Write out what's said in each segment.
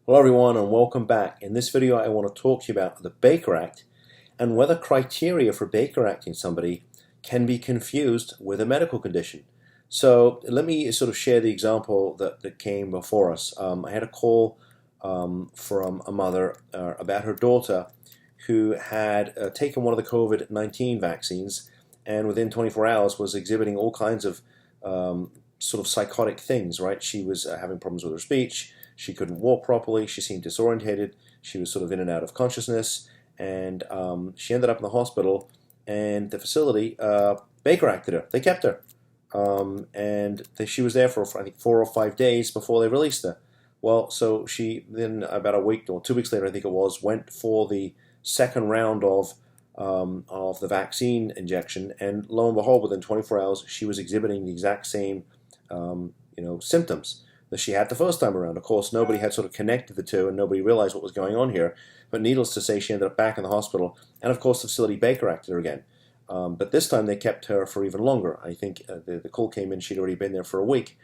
Hello everyone and welcome back. In this video I want to talk to you about the Baker Act and whether criteria for Baker Acting somebody can be confused with a medical condition. So let me sort of share the example that came before us. I had a call from a mother about her daughter who had taken one of the COVID-19 vaccines and within 24 hours was exhibiting all kinds of sort of psychotic things, right? She was having problems with her speech. She couldn't walk properly. She seemed disorientated. She was sort of in and out of consciousness. And she ended up in the hospital. And the facility, Baker acted her. They kept her. She was there for, I think, 4 or 5 days before they released her. Well, so she then, about a week or 2 weeks later, I think it was, went for the second round of the vaccine injection. And lo and behold, within 24 hours, she was exhibiting the exact same symptoms that she had the first time around. Of course, nobody had sort of connected the two and nobody realized what was going on here. But needless to say, she ended up back in the hospital. And of course, the facility Baker acted her again. But this time they kept her for even longer. I think the call came in, she'd already been there for a week.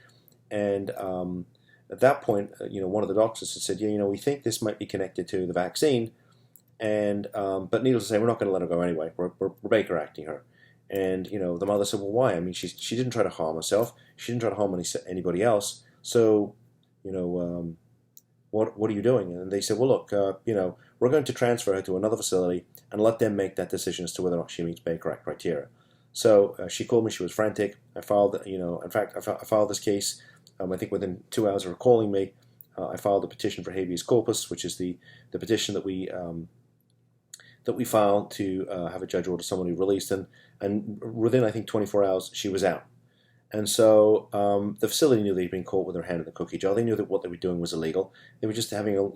And at that point, one of the doctors had said, yeah, we think this might be connected to the vaccine. And but needless to say, we're not going to let her go anyway. We're Baker acting her. And the mother said, well, why? I mean, she didn't try to harm herself. She didn't try to harm anybody else. So, what are you doing? And they said, well, look, we're going to transfer her to another facility and let them make that decision as to whether or not she meets Baker Act criteria. So she called me. She was frantic. I filed, in fact, I filed this case. I think within 2 hours of her calling me, I filed a petition for habeas corpus, which is the petition that we filed to have a judge order someone who released, and within, I think, 24 hours, she was out. And so the facility knew they'd been caught with their hand in the cookie jar. They knew that what they were doing was illegal. They were just having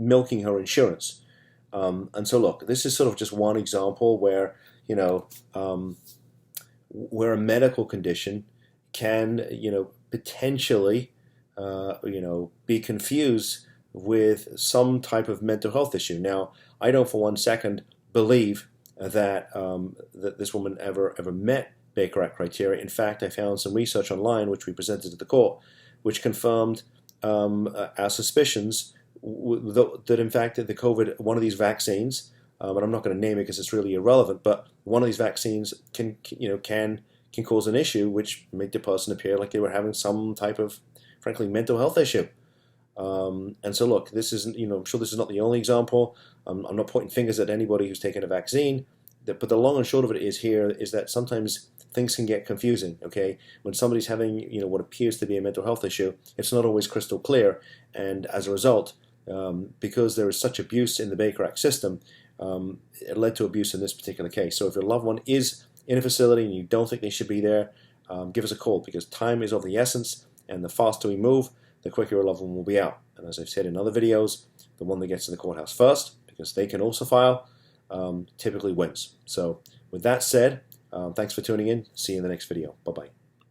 milking her insurance. And so look, this is sort of just one example where where a medical condition can potentially be confused with some type of mental health issue. Now, I don't for one second believe that that this woman ever met Baker Act criteria. In fact, I found some research online, which we presented to the court, which confirmed our suspicions that in fact that the COVID, one of these vaccines, and I'm not going to name it because it's really irrelevant, but one of these vaccines can cause an issue which made the person appear like they were having some type of, frankly, mental health issue. And so look, this isn't, I'm sure this is not the only example. I'm not pointing fingers at anybody who's taken a vaccine, but the long and short of it is that sometimes things can get confusing, okay? When somebody's having, what appears to be a mental health issue, it's not always crystal clear, and as a result, because there is such abuse in the Baker Act system, it led to abuse in this particular case. So if your loved one is in a facility and you don't think they should be there, give us a call, because time is of the essence, and the faster we move, the quicker your loved one will be out. And as I've said in other videos, the one that gets to the courthouse first, because they can also file, typically wins. So with that said, thanks for tuning in. See you in the next video. Bye-bye.